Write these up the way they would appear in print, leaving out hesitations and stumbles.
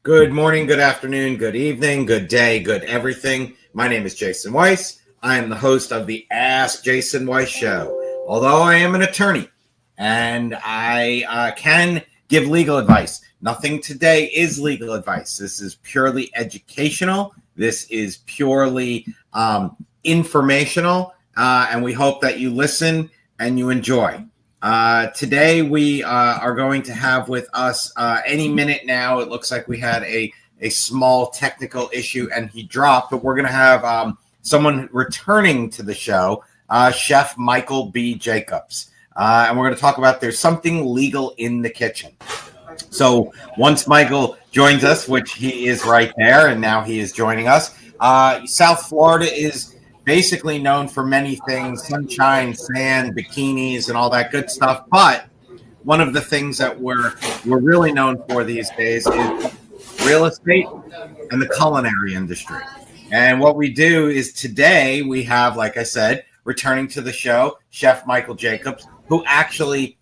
Good morning, good afternoon, good evening, good day, good everything. My name is Jason Weiss. I am the host of the Ask Jason Weiss show. Although I am an attorney and I can give legal advice, nothing today is legal advice. This is purely educational. This is purely informational, and we hope that you listen and you enjoy. Today we are going to have with us any minute now. It looks like we had a small technical issue and he dropped, but we're going to have someone returning to the show, Chef MichaelBJacobs. And we're going to talk about there's something legal in the kitchen. So once Michael joins us, which he is right there, and now he is joining us, South Florida is basically known for many things: sunshine, sand, bikinis, and all that good stuff. But one of the things that we're really known for these days is real estate and the culinary industry. And what we do is today we have, like I said, returning to the show, Chef MichaelBJacobs, who actually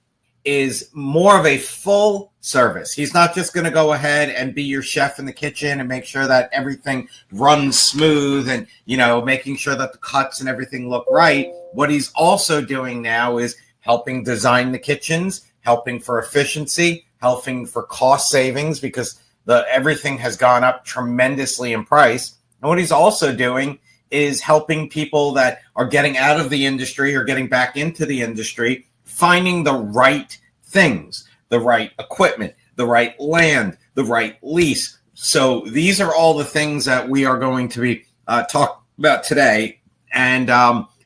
is more of a full service. He's not just going to go ahead and be your chef in the kitchen and make sure that everything runs smooth and, you know, making sure that the cuts and everything look right. What he's also doing now is helping design the kitchens, helping for efficiency, helping for cost savings, because everything has gone up tremendously in price. And what he's also doing is helping people that are getting out of the industry or getting back into the industry, finding the right things, the right equipment, the right land, the right lease. So these are all the things that we are going to be talking about today. And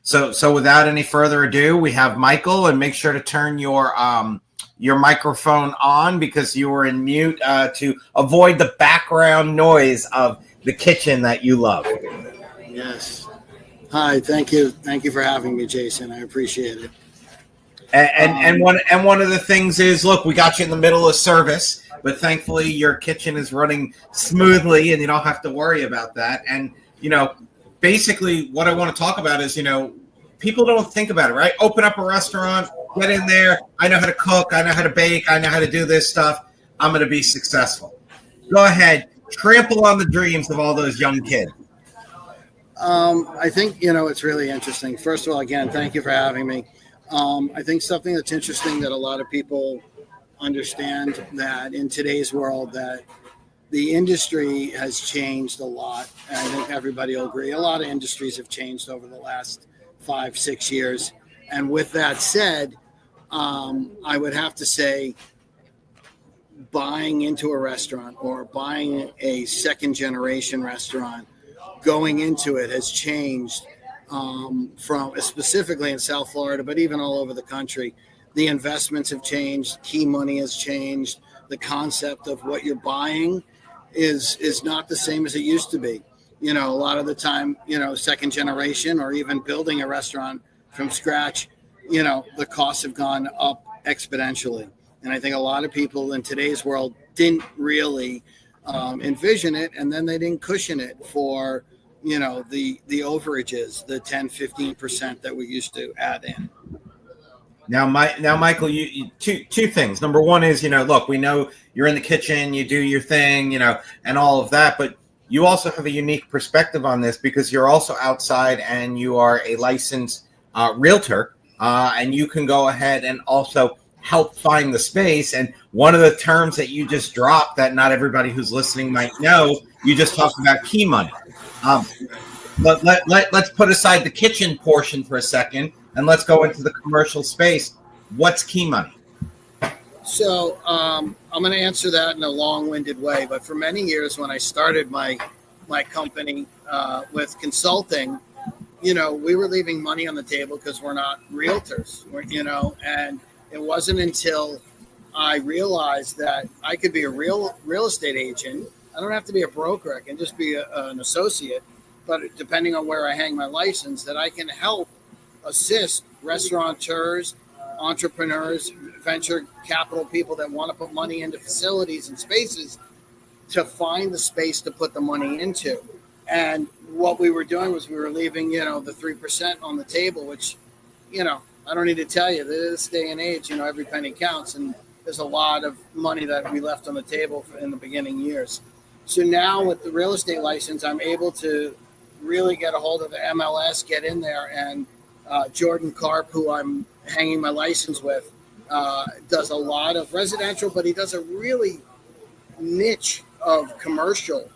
so without any further ado, we have Michael, and make sure to turn your microphone on because you are in mute to avoid the background noise of the kitchen that you love. Yes. Hi, thank you. Thank you for having me, Jason. I appreciate it. And one of the things is, look, we got you in the middle of service, but thankfully your kitchen is running smoothly and you don't have to worry about that. And, you know, basically what I want to talk about is, you know, people don't think about it, right? Open up a restaurant, get in there. I know how to cook. I know how to bake. I know how to do this stuff. I'm going to be successful. Go ahead. Trample on the dreams of all those young kids. I think, you know, it's really interesting. First of all, again, thank you for having me. I think something that's interesting that a lot of people understand, that in today's world that the industry has changed a lot. And I think everybody will agree. A lot of industries have changed over the last 5-6 years. And with that said, I would have to say buying into a restaurant or buying a second generation restaurant, going into it has changed. From specifically in South Florida, but even all over the country, the investments have changed. Key money has changed. The concept of what you're buying is not the same as it used to be. You know, a lot of the time, you know, second generation or even building a restaurant from scratch, you know, the costs have gone up exponentially. And I think a lot of people in today's world didn't really envision it, and then they didn't cushion it for, you know, the overages, the 10-15% that we used to add in. Now, Michael, you two things. Number one is, you know, look, we know you're in the kitchen, you do your thing, you know, and all of that, but you also have a unique perspective on this because you're also outside and you are a licensed realtor, and you can go ahead and also help find the space. And one of the terms that you just dropped that not everybody who's listening might know, you just talked about key money. Let's put aside the kitchen portion for a second and let's go into the commercial space. What's key money? So I'm going to answer that in a long-winded way. But for many years, when I started my company with consulting, you know, we were leaving money on the table because we're not realtors, you know, and it wasn't until I realized that I could be a real estate agent. I don't have to be a broker. I can just be an associate. But depending on where I hang my license, that I can help assist restaurateurs, entrepreneurs, venture capital people that want to put money into facilities and spaces to find the space to put the money into. And what we were doing was we were leaving, you know, the 3% on the table, which, you know, I don't need to tell you, this day and age, you know, every penny counts. And there's a lot of money that we left on the table in the beginning years. So now with the real estate license, I'm able to really get a hold of the MLS, get in there, and Jordan Karp, who I'm hanging my license with, does a lot of residential, but he does a really niche of commercial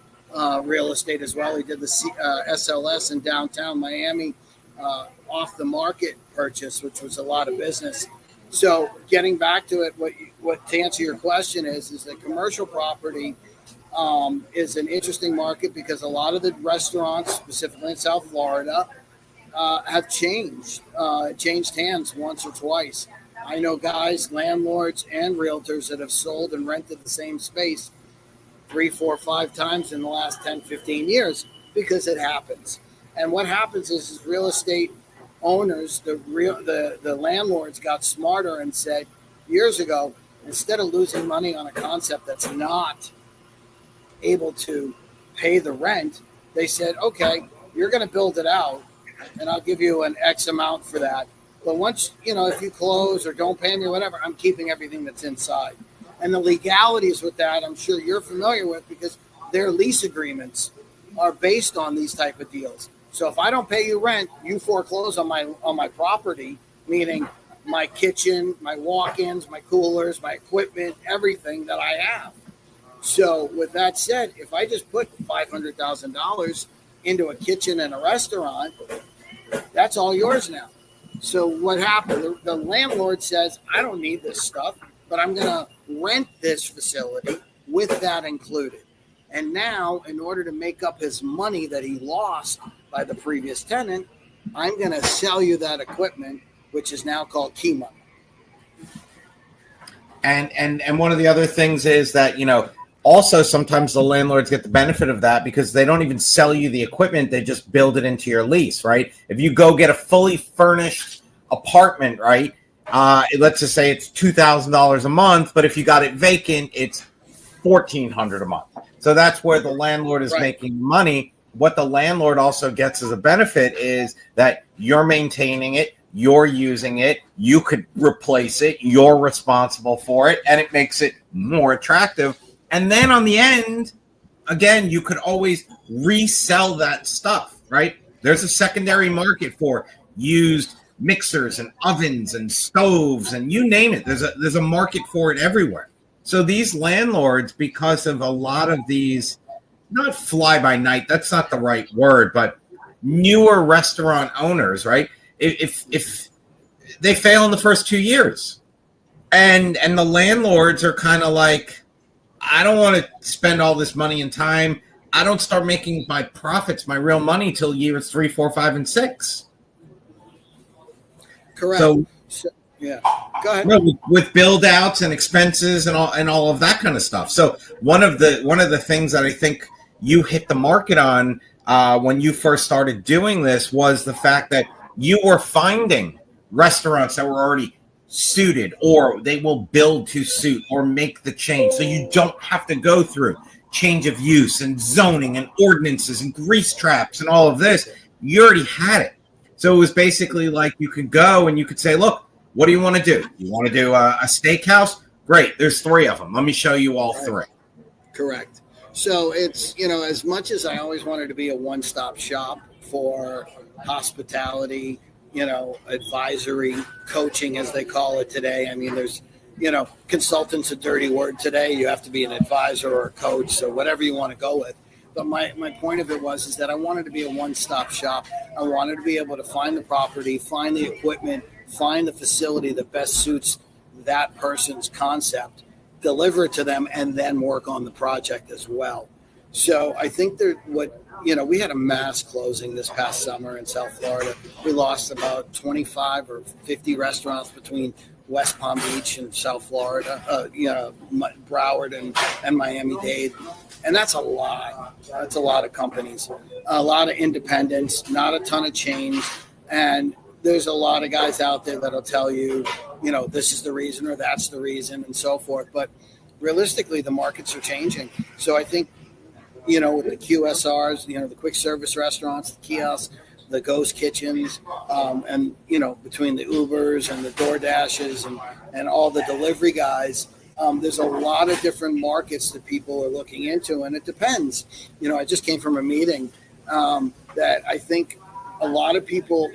real estate as well. He did the SLS in downtown Miami off the market purchase, which was a lot of business. So getting back to it, what to answer your question is that commercial property is an interesting market because a lot of the restaurants, specifically in South Florida, have changed hands once or twice. I know guys, landlords, and realtors that have sold and rented the same space 3, 4, 5 times in the last 10, 15 years because it happens. And what happens is real estate owners, the landlords got smarter and said years ago, instead of losing money on a concept that's not able to pay the rent, they said, okay, you're going to build it out and I'll give you an X amount for that. But once, if you close or don't pay me or whatever, I'm keeping everything that's inside. And the legalities with that, I'm sure you're familiar with because their lease agreements are based on these type of deals. So if I don't pay you rent, you foreclose on my property, meaning my kitchen, my walk-ins, my coolers, my equipment, everything that I have. So with that said, if I just put $500,000 into a kitchen and a restaurant, that's all yours now. So what happened? The landlord says, I don't need this stuff, but I'm going to rent this facility with that included. And now, in order to make up his money that he lost by the previous tenant, I'm going to sell you that equipment, which is now called key money. And one of the other things is that, also sometimes the landlords get the benefit of that because they don't even sell you the equipment. They just build it into your lease, right? If you go get a fully furnished apartment, right? Let's just say it's $2,000 a month, but if you got it vacant, it's $1,400 a month. So that's where the landlord is making money. What the landlord also gets as a benefit is that you're maintaining it, you're using it, you could replace it, you're responsible for it, and it makes it more attractive. And then on the end, again, you could always resell that stuff, right? There's a secondary market for used mixers and ovens and stoves and you name it. There's a market for it everywhere. So these landlords, because of a lot of these, not fly by night, that's not the right word, but newer restaurant owners, right? If they fail in the first 2 years and the landlords are kind of like, I don't want to spend all this money and time. I don't start making my profits, my real money, till years 3, 4, 5, and 6. Correct. So yeah, go ahead. With build outs and expenses and all of that kind of stuff. So one of the things that I think you hit the market on when you first started doing this was the fact that you were finding restaurants that were already suited, or they will build to suit or make the change. So you don't have to go through change of use and zoning and ordinances and grease traps and all of this. You already had it. So it was basically like you could go and you could say, look, what do you want to do? You want to do a steakhouse? Great. There's 3 of them. Let me show you all 3. Correct. So it's, as much as I always wanted to be a one-stop shop for hospitality, advisory, coaching, as they call it today. I mean, there's, consultant's a dirty word today. You have to be an advisor or a coach, so whatever you want to go with. But my point of it is that I wanted to be a one-stop shop. I wanted to be able to find the property, find the equipment, find the facility that best suits that person's concept, deliver it to them, and then work on the project as well. So I think we had a mass closing this past summer in South Florida. We lost about 25 or 50 restaurants between West Palm Beach and South Florida, Broward and Miami-Dade. And that's a lot. That's a lot of companies, a lot of independents, not a ton of change. And there's a lot of guys out there that'll tell you, this is the reason or that's the reason and so forth. But realistically, the markets are changing. So I think, with the QSRs, the quick service restaurants, the kiosks, the ghost kitchens, and, between the Ubers and the DoorDashes and all the delivery guys, There's a lot of different markets that people are looking into, and it depends. I just came from a meeting that I think a lot of people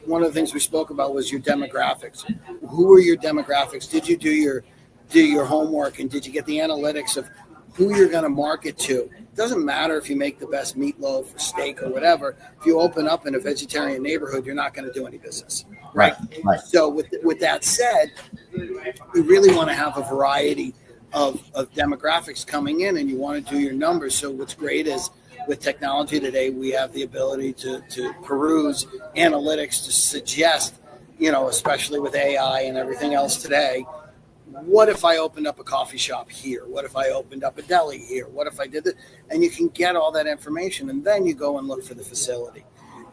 one of the things we spoke about was your demographics. Who are your demographics? Did you do your homework, and did you get the analytics of who you're going to market to? It doesn't matter if you make the best meatloaf or steak or whatever. If you open up in a vegetarian neighborhood, you're not going to do any business. Right. So with that said, we really want to have a variety of demographics coming in, and you want to do your numbers. So what's great is with technology today, we have the ability to peruse analytics to suggest, especially with AI and everything else today, what if I opened up a coffee shop here? What if I opened up a deli here? What if I did this? And you can get all that information, and then you go and look for the facility.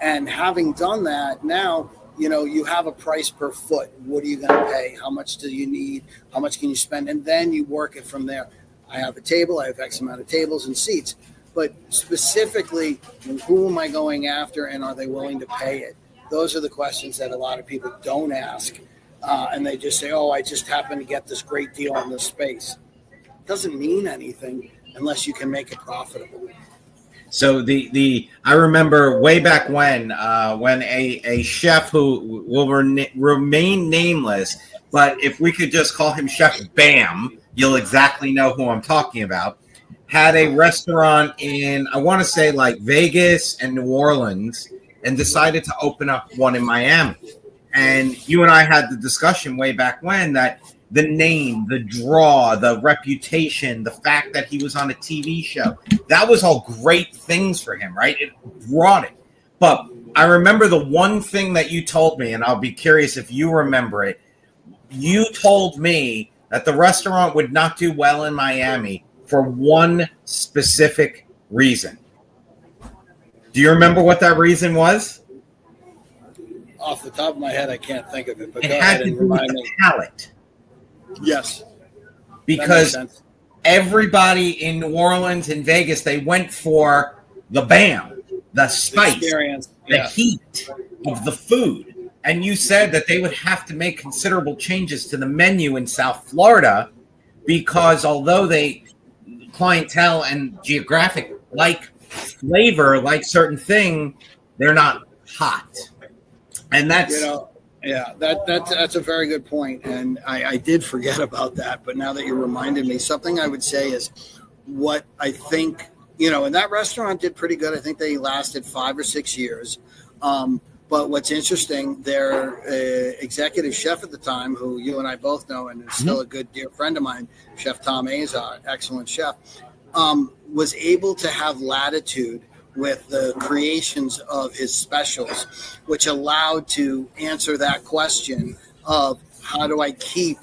And having done that, now, you have a price per foot. What are you going to pay? How much do you need? How much can you spend? And then you work it from there. I have a table. I have X amount of tables and seats. But specifically, who am I going after, and are they willing to pay it? Those are the questions that a lot of people don't ask. And they just say, I just happen to get this great deal on this space. It doesn't mean anything unless you can make it profitable. So I remember way back when a chef who will remain nameless, but if we could just call him Chef Bam, you'll exactly know who I'm talking about, had a restaurant in, I want to say like Vegas and New Orleans, and decided to open up one in Miami. And you and I had the discussion way back when that the name, the draw, the reputation, the fact that he was on a TV show, that was all great things for him, right? It brought it. But I remember the one thing that you told me, and I'll be curious if you remember it. You told me that the restaurant would not do well in Miami for one specific reason. Do you remember what that reason was? Off the top of my head, I can't think of it, but it had to do with the palate. Yes. Because everybody in New Orleans and Vegas, they went for the bam, the spice, the heat of the food. And you said that they would have to make considerable changes to the menu in South Florida because although clientele and geographic flavor, like certain thing, they're not hot. And that's that's a very good point. And I did forget about that, but now that you reminded me, something I would say is what I think, and that restaurant did pretty good. I think they lasted 5 or 6 years. But what's interesting, their executive chef at the time, who you and I both know and is still a good dear friend of mine, Chef Tom Azar, excellent chef, was able to have latitude with the creations of his specials, which allowed to answer that question of how do I keep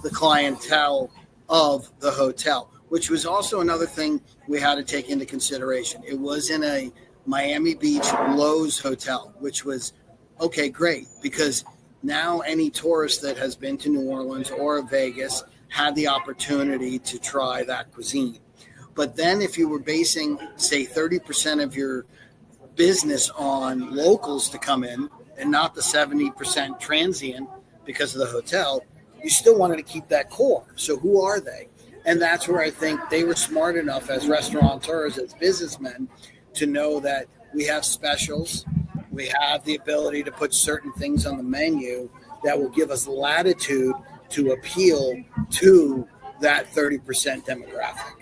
the clientele of the hotel, which was also another thing we had to take into consideration. It was in a Miami Beach Lowe's hotel, which was okay, great, because now any tourist that has been to New Orleans or Vegas had the opportunity to try that cuisine. But then if you were basing, say, 30% of your business on locals to come in and not the 70% transient because of the hotel, you still wanted to keep that core. So who are they? And that's where I think they were smart enough as restaurateurs, as businessmen, to know that we have specials. We have the ability to put certain things on the menu that will give us latitude to appeal to that 30% demographic.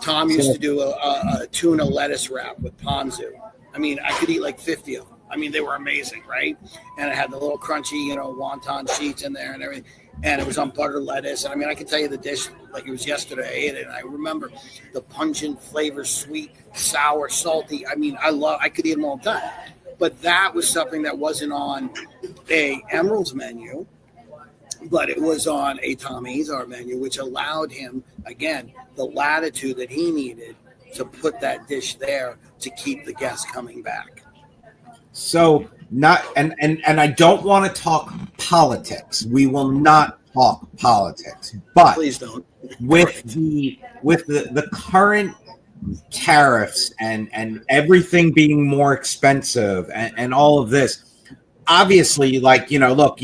Tom used to do a tuna lettuce wrap with ponzu. I mean, I could eat like 50 of them. I mean, they were amazing, right? And it had the little crunchy, wonton sheets in there and everything. And it was on butter lettuce. And I mean, I can tell you the dish like it was yesterday. I ate it, and I remember the pungent flavor, sweet, sour, salty. I mean, I could eat them all the time. But that was something that wasn't on a Emerald's menu, but it was on a Tom Azar menu, which allowed him, again, the latitude that he needed to put that dish there to keep the guests coming back. So and I don't want to talk politics. We will not talk politics. But please don't. With the current tariffs and everything being more expensive and all of this, obviously, look,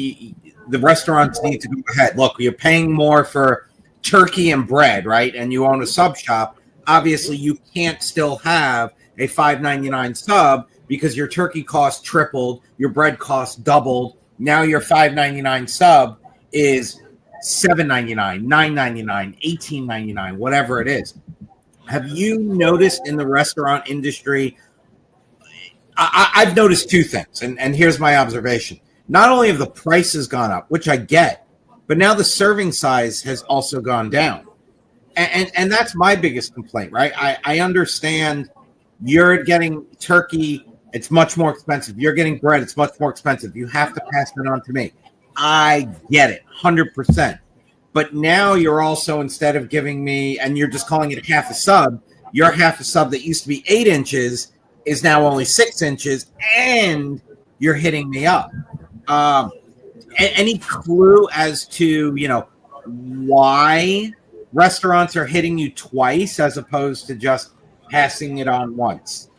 the restaurants need to go ahead. Look, you're paying more for turkey and bread, right? And you own a sub shop. Obviously, you can't still have a $5.99 sub because your turkey cost tripled, your bread cost doubled. Now your $5.99 sub is $7.99, $9.99, $18.99, whatever it is. Have you noticed in the restaurant industry? I've noticed two things, and here's my observation. Not only have the prices gone up, which I get, but now the serving size has also gone down. And that's my biggest complaint, right? I understand you're getting turkey, it's much more expensive. You're getting bread, it's much more expensive. You have to pass it on to me. I get it, 100%. But now you're also, instead of giving me, and you're just calling it half a sub, your half a sub that used to be 8 inches is now only 6 inches, and you're hitting me up. Any clue as to, why restaurants are hitting you twice as opposed to just passing it on once?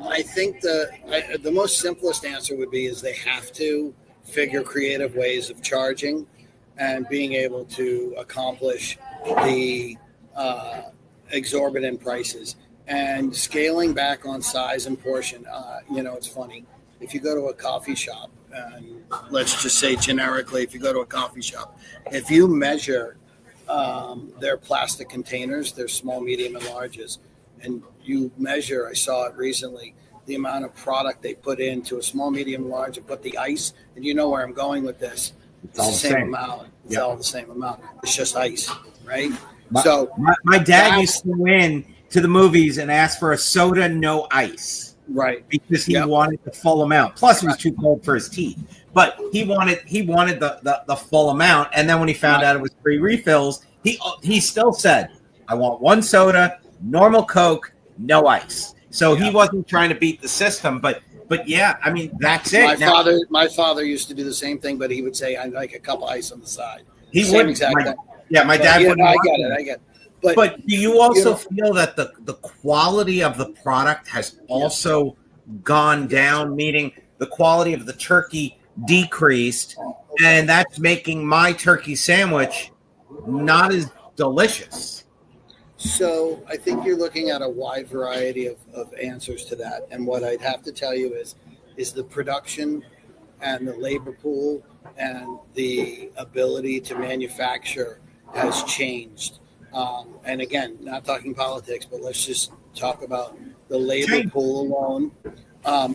I think the most simplest answer would be is they have to figure creative ways of charging and being able to accomplish the exorbitant prices and scaling back on size and portion. It's funny. If you go to a coffee shop, and let's just say generically, if you go to a coffee shop, if you measure their plastic containers, their small, medium, and larges, and you measure, I saw it recently, the amount of product they put into a small, medium, large, and put the ice, and you know where I'm going with this. It's all the same amount. It's all the same amount. It's just ice, right? My dad used to go in to the movies and ask for a soda, no ice. Right. Because he wanted the full amount. Plus, it was too cold for his teeth. But he wanted the full amount. And then when he found out it was free refills, he still said, I want one soda, normal Coke, no ice. So he wasn't trying to beat the system. But yeah, I mean, that's it. My father used to do the same thing, but he would say, I'd like a cup of ice on the side. He would. Exact thing. Yeah, my dad would. I get it. But do you also feel that the quality of the product has also gone down, meaning the quality of the turkey decreased, and that's making my turkey sandwich not as delicious? So I think you're looking at a wide variety of answers to that. And what I'd have to tell you is the production and the labor pool and the ability to manufacture has changed. And again, not talking politics, but let's just talk about the labor pool alone.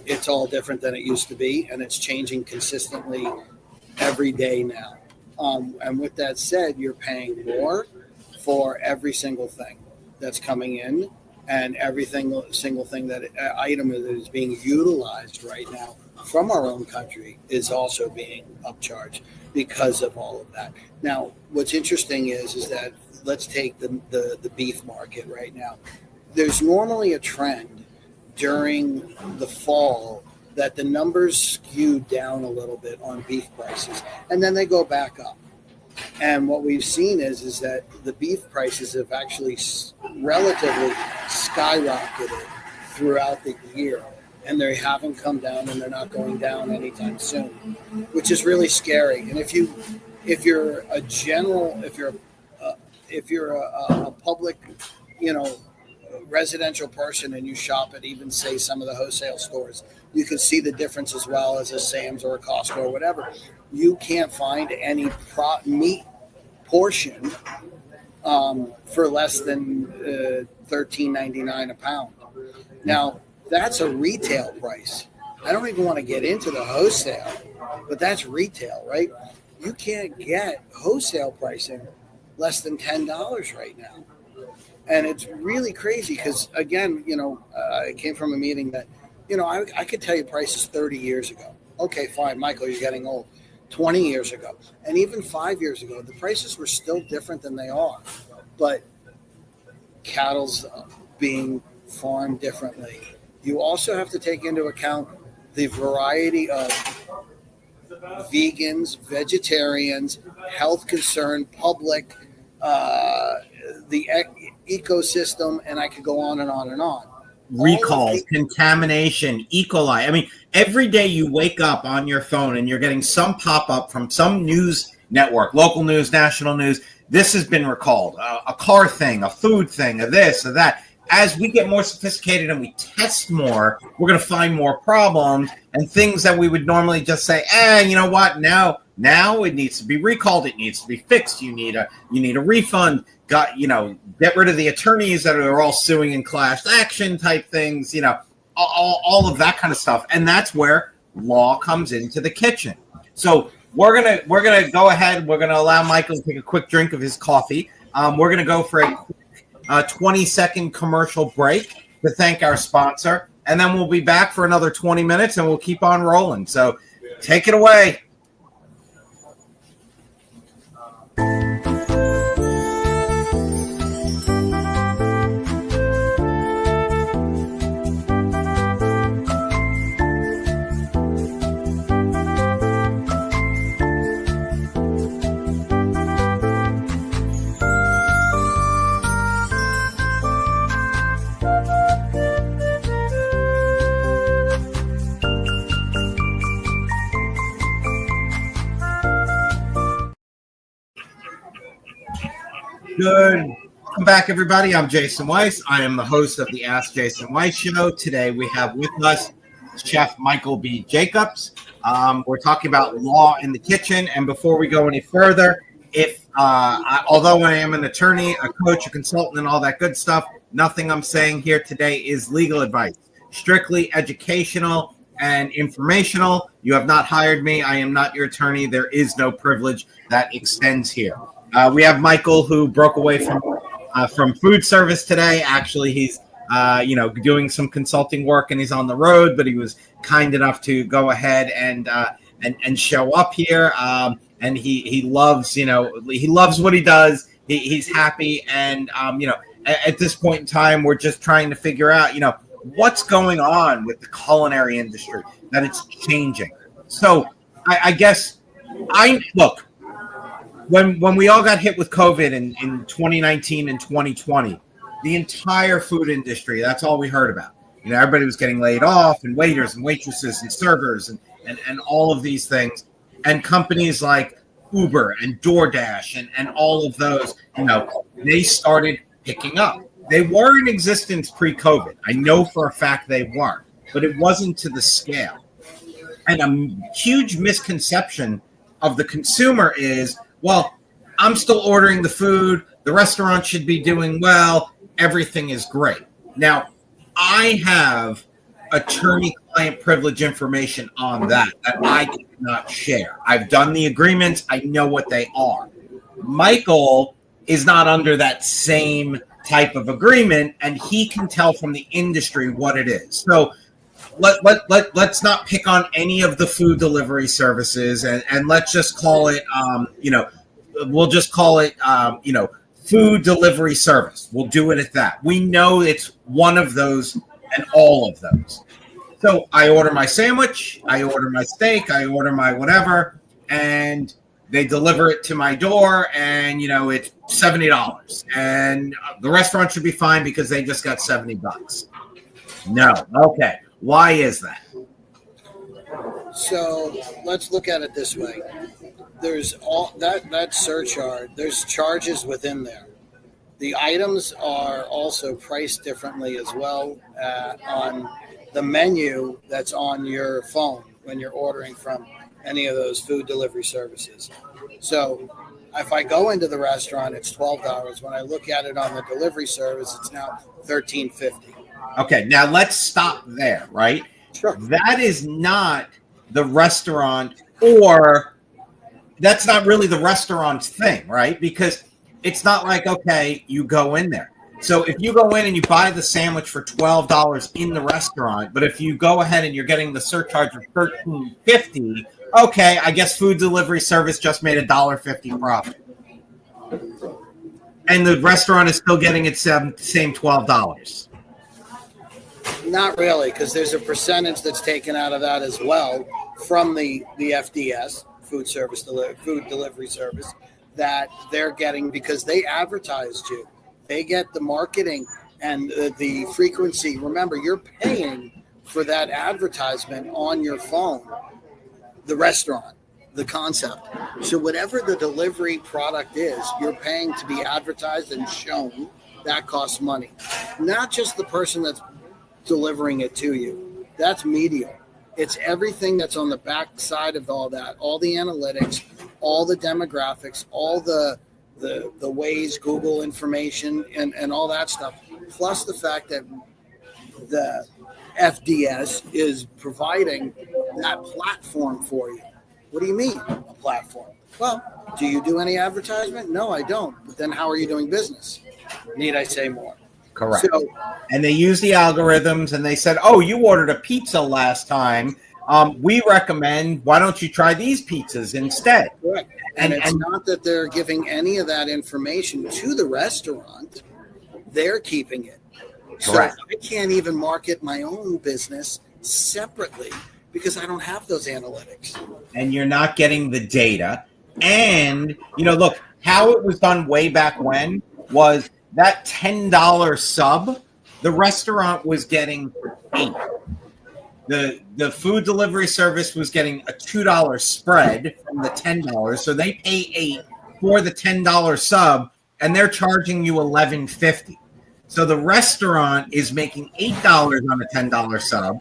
It's all different than it used to be, and it's changing consistently every day now. And with that said, you're paying more for every single thing that's coming in, and every single thing item that is being utilized right now from our own country is also being upcharged because of all of that. Now, what's interesting is that let's take the beef market right now. There's normally a trend during the fall that the numbers skew down a little bit on beef prices, and then they go back up. And what we've seen is that the beef prices have actually relatively skyrocketed throughout the year, and they haven't come down, and they're not going down anytime soon, which is really scary. And if you're a public, residential person, and you shop at even, say, some of the wholesale stores, you can see the difference as well as a Sam's or a Costco or whatever. You can't find any meat portion for less than $13.99 a pound. Now, that's a retail price. I don't even want to get into the wholesale, but that's retail, right? You can't get wholesale pricing less than $10 right now. And it's really crazy because, again, I came from a meeting that, I could tell you prices 30 years ago. Okay, fine, Michael, you're getting old. 20 years ago, and even 5 years ago, the prices were still different than they are. But cattle's being farmed differently. You also have to take into account the variety of vegans, vegetarians, health concern, public, the ecosystem, and I could go on and on and on. recalls, contamination, E. coli. I mean, every day you wake up on your phone and you're getting some pop-up from some news network, local news, national news. This has been recalled, a car thing, a food thing, a this, a that. As we get more sophisticated and we test more, we're going to find more problems and things that we would normally just say, you know what? Now it needs to be recalled. It needs to be fixed. You need a refund. Get rid of the attorneys that are all suing in class action type things. All of that kind of stuff. And that's where law comes into the kitchen. So we're gonna go ahead. We're gonna allow Michael to take a quick drink of his coffee. We're gonna go for a 20-second commercial break to thank our sponsor, and then we'll be back for another 20 minutes, and we'll keep on rolling. So take it away. Good. Welcome back, everybody. I'm Jason Weiss. I am the host of the Ask Jason Weiss show. Today we have with us Chef MichaelBJacobs. We're talking about law in the kitchen. And before we go any further, although I am an attorney, a coach, a consultant, and all that good stuff, nothing I'm saying here today is legal advice. Strictly educational and informational. You have not hired me. I am not your attorney. There is no privilege that extends here. We have Michael, who broke away from food service today. Actually, he's doing some consulting work and he's on the road, but he was kind enough to go ahead and show up here. And he loves what he does. He's happy, and at this point in time, we're just trying to figure out what's going on with the culinary industry, that it's changing. So I guess look. When we all got hit with COVID in 2019 and 2020, the entire food industry, that's all we heard about. Everybody was getting laid off, and waiters and waitresses and servers and all of these things. And companies like Uber and DoorDash and all of those, they started picking up. They were in existence pre-COVID. I know for a fact they weren't, but it wasn't to the scale. And a huge misconception of the consumer is, well, I'm still ordering the food. The restaurant should be doing well. Everything is great. Now, I have attorney-client privilege information on that I cannot share. I've done the agreements. I know what they are. Michael is not under that same type of agreement, and he can tell from the industry what it is. So let's not pick on any of the food delivery services, and let's just call it, we'll just call it, food delivery service. We'll do it at that. We know it's one of those and all of those. So I order my sandwich, I order my steak, I order my whatever, and they deliver it to my door, and, it's $70. And the restaurant should be fine because they just got $70. No. Okay. Why is that? So let's look at it this way. There's all that surcharge. There's charges within there. The items are also priced differently as well on the menu that's on your phone when you're ordering from any of those food delivery services. So if I go into the restaurant, it's $12. When I look at it on the delivery service, it's now $13.50. Okay, now let's stop there, right? Sure. That is not the restaurant, or that's not really the restaurant's thing, right? Because it's not like, okay, you go in there. So if you go in and you buy the sandwich for $12 in the restaurant, but if you go ahead and you're getting the surcharge of $13.50, okay, I guess food delivery service just made $1.50 profit. And the restaurant is still getting its same $12. Not really, because there's a percentage that's taken out of that as well from the FDS, food delivery service, that they're getting because they advertised you. They get the marketing and the frequency. Remember, you're paying for that advertisement on your phone, the restaurant, the concept. So whatever the delivery product is, you're paying to be advertised and shown. That costs money. Not just the person that's delivering it to you. That's media. It's everything that's on the back side of all that, all the analytics, all the demographics, all the ways, Google information, and all that stuff. Plus the fact that the FDS is providing that platform for you. What do you mean, a platform? Well, do you do any advertisement? No, I don't. But then how are you doing business? Need I say more? Correct. So, and they use the algorithms, and they said, oh, you ordered a pizza last time. We recommend, why don't you try these pizzas instead? Correct. And it's not that they're giving any of that information to the restaurant. They're keeping it. Correct. So I can't even market my own business separately because I don't have those analytics. And you're not getting the data. And, look, how it was done way back when was that $10 sub, the restaurant was getting $8. The food delivery service was getting a $2 spread from the $10. So they pay $8 for the $10 sub, and they're charging you $11.50. So the restaurant is making $8 on a $10 sub,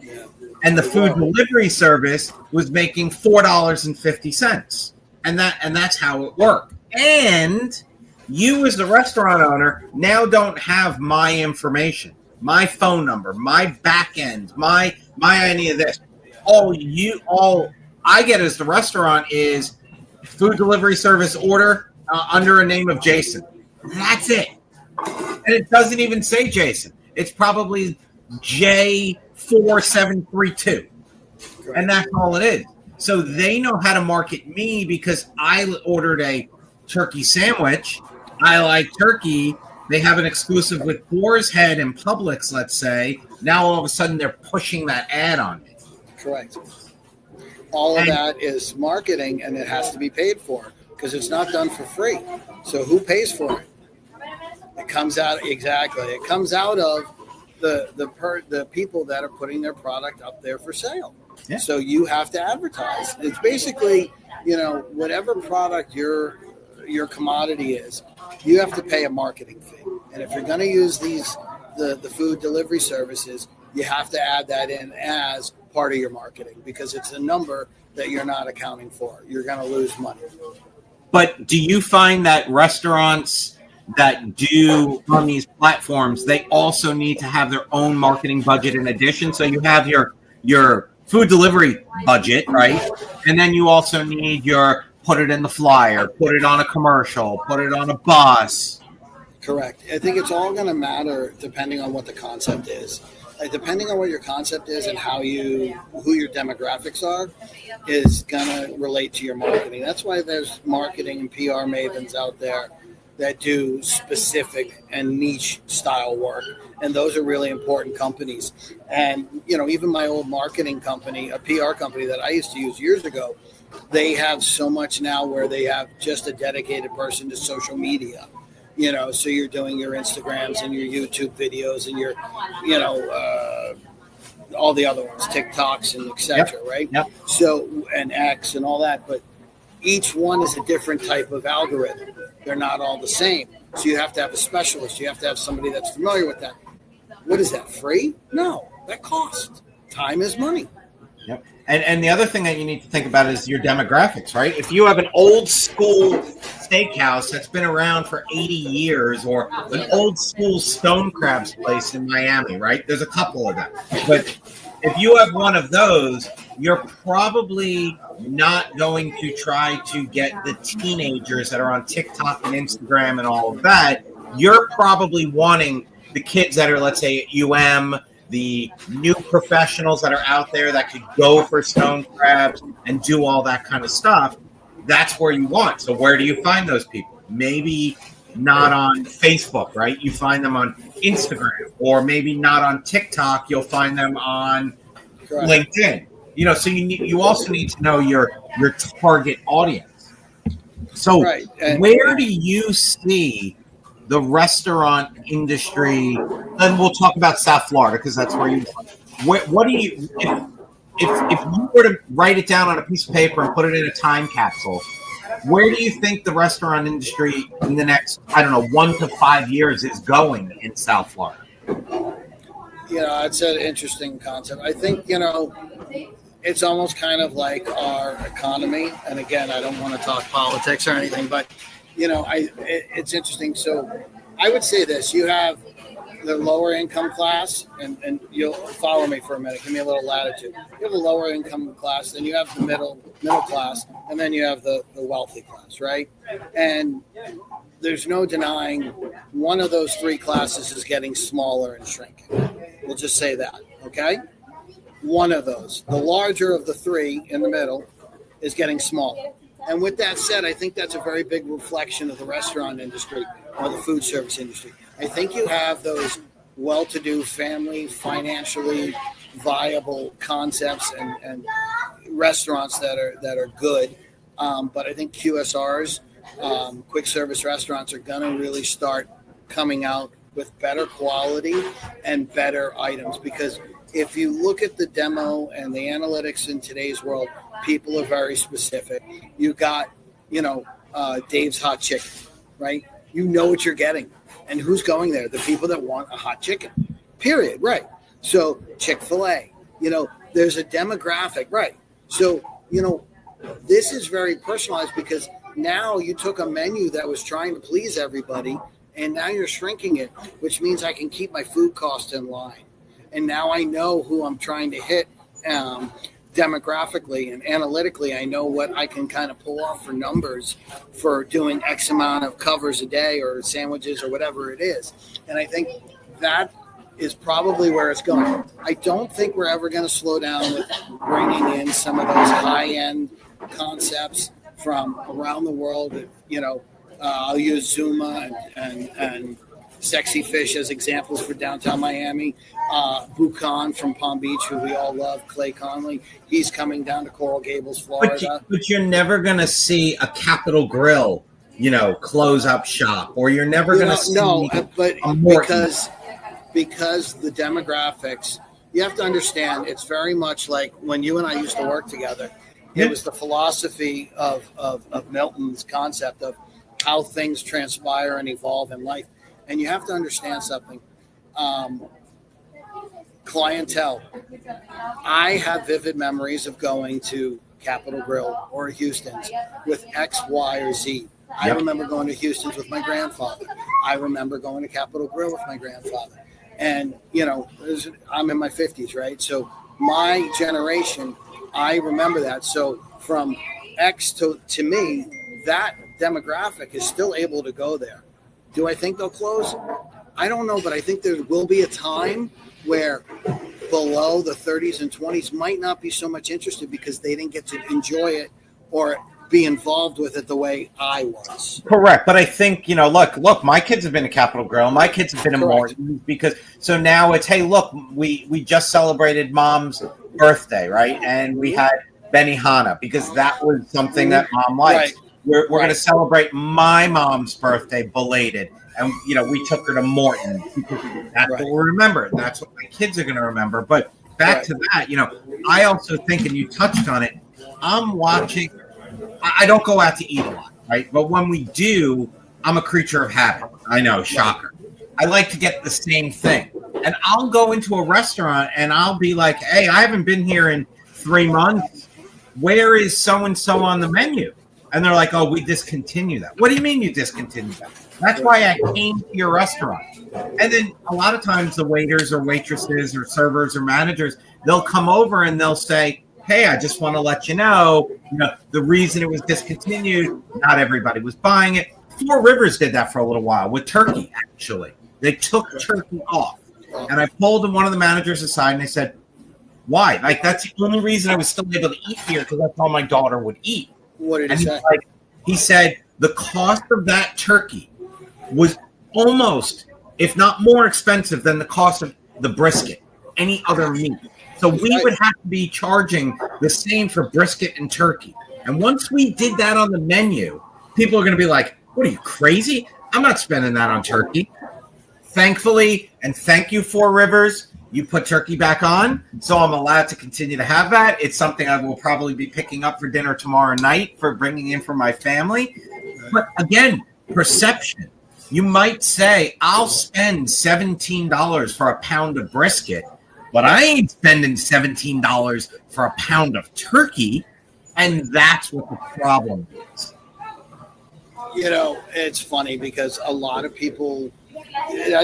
and the food delivery service was making $4.50. And that's how it worked. And you as the restaurant owner now don't have my information, my phone number, my back end, my any of this. All I get as the restaurant is food delivery service order under a name of Jason. That's it. And it doesn't even say Jason. It's probably J4732. And that's all it is. So they know how to market me because I ordered a turkey sandwich. I like turkey. They have an exclusive with Boar's Head and Publix, let's say. Now all of a sudden they're pushing that ad on me. Correct. All of that is marketing, and it has to be paid for because it's not done for free. So who pays for it? It comes out exactly. It comes out of the people that are putting their product up there for sale. Yeah. So you have to advertise. It's basically, whatever product your commodity is, you have to pay a marketing fee. And if you're going to use the food delivery services, you have to add that in as part of your marketing because it's a number that you're not accounting for. You're going to lose money. But do you find that restaurants that do on these platforms, they also need to have their own marketing budget in addition? So you have your food delivery budget, right? And then you also need your put it in the flyer, put it on a commercial, put it on a bus. Correct. I think it's all going to matter depending on what the concept is. Depending on what your concept is and who your demographics are, is going to relate to your marketing. That's why there's marketing and PR mavens out there that do specific and niche style work. And those are really important companies. And, even my old marketing company, a PR company that I used to use years ago, they have so much now where they have just a dedicated person to social media. So you're doing your Instagrams and your YouTube videos and your, all the other ones, TikToks and et cetera, right? Yep. So, and X and all that, but each one is a different type of algorithm. They're not all the same. So you have to have a specialist. You have to have somebody that's familiar with that. What is that, free? No, that costs. Time is money. Yep. And the other thing that you need to think about is your demographics, right? If you have an old school steakhouse that's been around for 80 years or an old school stone crabs place in Miami, right? There's a couple of them. But if you have one of those, you're probably not going to try to get the teenagers that are on TikTok and Instagram and all of that. You're probably wanting the kids that are, let's say, at UM, the new professionals that are out there that could go for stone crabs and do all that kind of stuff. That's where you want. So where do you find those people? Maybe not on Facebook, right? You find them on Instagram, or maybe not on TikTok. You'll find them on LinkedIn. So you also need to know your target audience. So where do you see the restaurant industry, and we'll talk about South Florida because that's where you. What do you if you were to write it down on a piece of paper and put it in a time capsule? Where do you think the restaurant industry in the next, 1 to 5 years is going in South Florida? It's an interesting concept. I think, it's almost kind of like our economy. And again, I don't want to talk politics or anything, but, it's interesting. So I would say this, you have the lower income class, and you'll follow me for a minute. Give me a little latitude. You have the lower income class, then you have the middle class, and then you have the wealthy class, right? And there's no denying one of those three classes is getting smaller and shrinking. We'll just say that, okay? One of those. The larger of the three in the middle is getting smaller. And with that said, I think that's a very big reflection of the restaurant industry or the food service industry. I think you have those well-to-do family, financially viable concepts and restaurants that are good. But I think QSRs, quick service restaurants, are going to really start coming out with better quality and better items. Because if you look at the demo and the analytics in today's world, people are very specific. You got, Dave's Hot Chicken, right? You know what you're getting. And who's going there? The people that want a hot chicken, period, right? So Chick-fil-A, there's a demographic, right? So, this is very personalized because now you took a menu that was trying to please everybody, and now you're shrinking it, which means I can keep my food costs in line. And now I know who I'm trying to hit demographically and analytically. I know what I can kind of pull off for numbers for doing X amount of covers a day or sandwiches or whatever it is. And I think that is probably where it's going. I don't think we're ever going to slow down with bringing in some of those high-end concepts from around the world. I'll use Zuma and Sexy Fish as examples for downtown Miami. Buchan from Palm Beach, who we all love, Clay Conley, he's coming down to Coral Gables, Florida. But you're never going to see a Capitol Grill, close up shop, or you're never going to see but because the demographics, you have to understand, it's very much like when you and I used to work together. It was the philosophy of Milton's concept of how things transpire and evolve in life. And you have to understand something. Clientele. I have vivid memories of going to Capitol Grill or Houston's with X, Y, or Z. I remember going to Houston's with my grandfather. I remember going to Capitol Grill with my grandfather. And, I'm in my 50s, right? So my generation, I remember that. So from X to me, that demographic is still able to go there. Do I think they'll close? I don't know, but I think there will be a time where below the 30s and 20s might not be so much interested because they didn't get to enjoy it or be involved with it the way I was. Correct. But I think, look, my kids have been to Capitol Grill. My kids have been to Morton's because so now it's, hey, look, we just celebrated Mom's birthday, right? And we had Benihana because that was something that Mom liked. Right. We're going to celebrate my mom's birthday belated. And, we took her to Morton because that's what we remember. That's what my kids are going to remember. But back to that, I also think, and you touched on it, I'm watching. I don't go out to eat a lot, right? But when we do, I'm a creature of habit. I know, shocker. I like to get the same thing. And I'll go into a restaurant and I'll be like, hey, I haven't been here in 3 months. Where is so-and-so on the menu? And they're like, oh, we discontinue that. What do you mean you discontinue that? That's why I came to your restaurant. And then a lot of times the waiters or waitresses or servers or managers, they'll come over and they'll say, hey, I just want to let you know, the reason it was discontinued, not everybody was buying it. Four Rivers did that for a little while with turkey, actually. They took turkey off. And I pulled one of the managers aside and I said, why? Like, that's the only reason I was still able to eat here because that's all my daughter would eat. What did he say? He said the cost of that turkey was almost, if not more expensive than the cost of the brisket, any other meat. So we would have to be charging the same for brisket and turkey. And once we did that on the menu, people are going to be like, what are you, crazy? I'm not spending that on turkey. Thankfully, and thank you, Four Rivers, you put turkey back on, so I'm allowed to continue to have that. It's something I will probably be picking up for dinner tomorrow night for bringing in for my family. But again, perception. You might say, I'll spend $17 for a pound of brisket, but I ain't spending $17 for a pound of turkey, and that's what the problem is. You know, it's funny because a lot of people,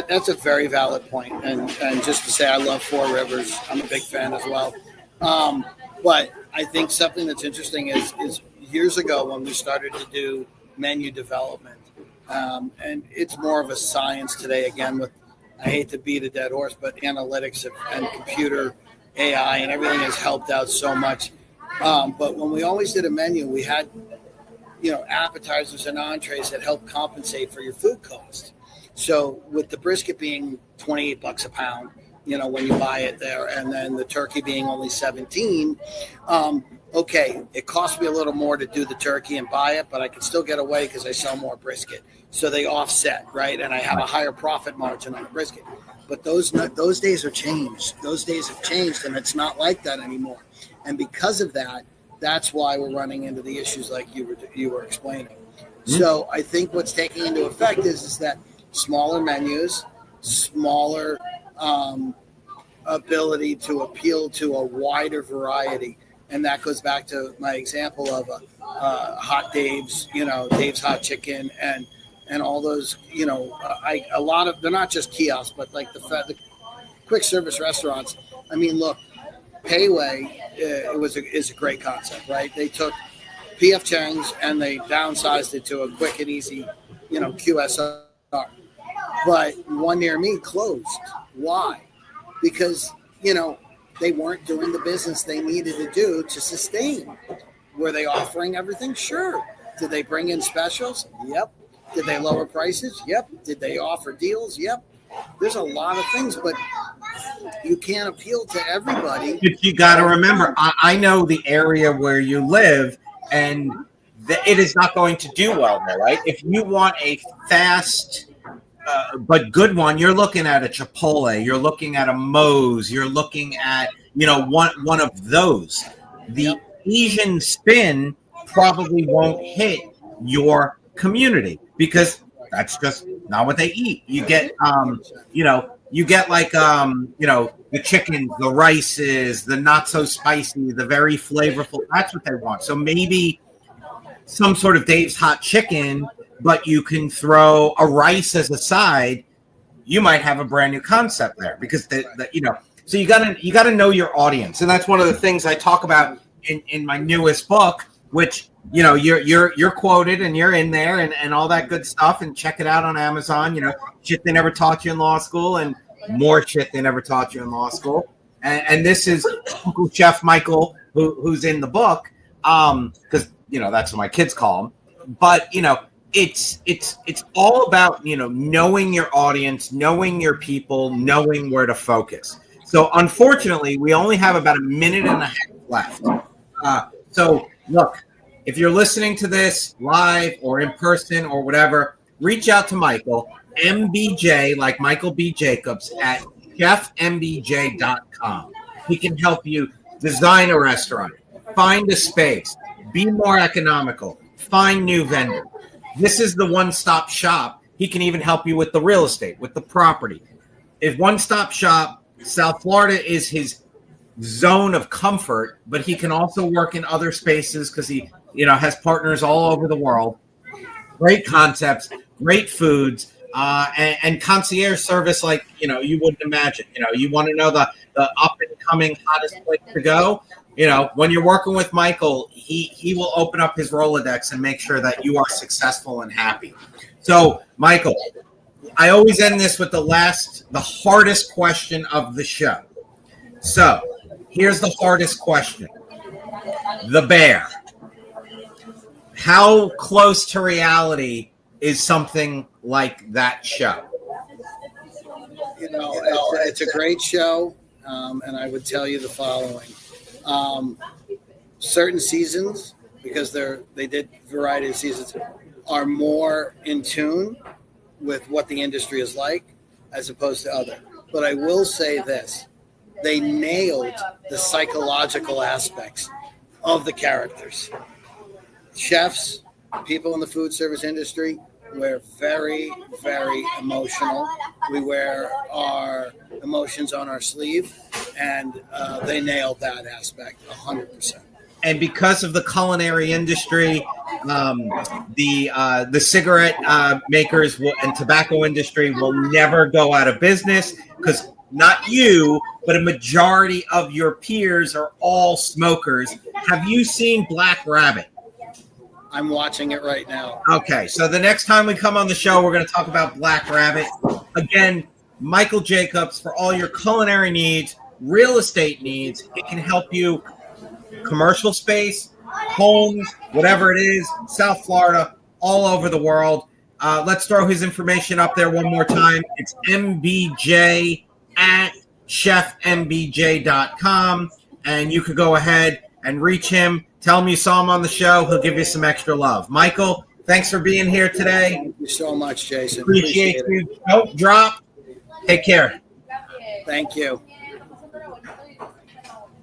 that's a very valid point. And just to say I love Four Rivers, I'm a big fan as well. But I think something that's interesting is years ago when we started to do menu development, and it's more of a science today, again, with, I hate to beat a dead horse, but analytics and computer AI and everything has helped out so much. But when we always did a menu, we had, you know, appetizers and entrees that help compensate for your food cost. So with the brisket being $28 a pound, you know, when you buy it there, and then the turkey being only 17, okay, it costs me a little more to do the turkey and buy it, but I can still get away because I sell more brisket. So they offset, right? And I have a higher profit margin on the brisket. But those days are changed. Those days have changed, and it's not like that anymore. And because of that, that's why we're running into the issues like you were explaining. Mm-hmm. So I think what's taking into effect is that smaller menus, smaller ability to appeal to a wider variety. And that goes back to my example of Hot Dave's, you know, Dave's Hot Chicken and all those, you know, a lot of, they're not just kiosks, but like the quick service restaurants. I mean, look, Payway is a great concept, right? They took P.F. Chang's and they downsized it to a quick and easy, you know, QSR. But one near me closed. Why? Because, you know, they weren't doing the business they needed to do to sustain. Were they offering everything? Sure. Did they bring in specials? Yep. Did they lower prices? Yep. Did they offer deals? Yep. There's a lot of things, but you can't appeal to everybody. But you got to remember, I know the area where you live, and it is not going to do well there, right? If you want a fast but good one, you're looking at a Chipotle, you're looking at a Moe's, you're looking at, you know, one of those. The Asian spin probably won't hit your community because that's just not what they eat. You get, you know, like, you know, the chicken, the rices, the not so spicy, the very flavorful. That's what they want. So maybe some sort of Dave's Hot Chicken, but you can throw a rice as a side. You might have a brand new concept there because you know. So you gotta know your audience, and that's one of the things I talk about in my newest book, which, you know, you're quoted and you're in there and all that good stuff, and check it out on Amazon. You know, shit they never taught you in law school, and more shit they never taught you in law school. And this is Uncle Chef Michael who's in the book, because, you know, that's what my kids call him. But, you know, it's all about, you know, knowing your audience, knowing your people, knowing where to focus. So unfortunately, we only have about a minute and a half left. So look, if you're listening to this live or in person or whatever, reach out to Michael, MBJ, like Michael B. Jacobs, at chefmbj.com. He can help you design a restaurant, find a space, be more economical, find new vendors. This is the one-stop shop. He can even help you with the real estate, with the property. If one-stop shop, South Florida is his zone of comfort, but he can also work in other spaces because he, you know, has partners all over the world. Great concepts, great foods, and concierge service like, you know, you wouldn't imagine. You know, you want to know the up-and-coming hottest place to go. You know, when you're working with Michael, he will open up his Rolodex and make sure that you are successful and happy. So, Michael, I always end this with the hardest question of the show. So, here's the hardest question. The Bear. How close to reality is something like that show? You know, it's a great show, and I would tell you the following. Certain seasons, because they did variety of seasons, are more in tune with what the industry is like as opposed to other. But I will say this. They nailed the psychological aspects of the characters. Chefs, people in the food service industry, we're very, very emotional. We wear our emotions on our sleeve, and they nailed that aspect 100%. And because of the culinary industry, the cigarette makers and tobacco industry will never go out of business, because not you, but a majority of your peers are all smokers. Have you seen Black Rabbit? I'm watching it right now. Okay, so the next time we come on the show, we're going to talk about Black Rabbit. Again, MichaelBJacobs, for all your culinary needs, real estate needs. It can help you commercial space, homes, whatever it is, South Florida, all over the world. Let's throw his information up there one more time. It's mbj@chefmbj.com, and you could go ahead and reach him. Tell him you saw him on the show. He'll give you some extra love. Michael, thanks for being here today. Thank you so much, Jason. Appreciate you. Don't drop. Take care. Thank you.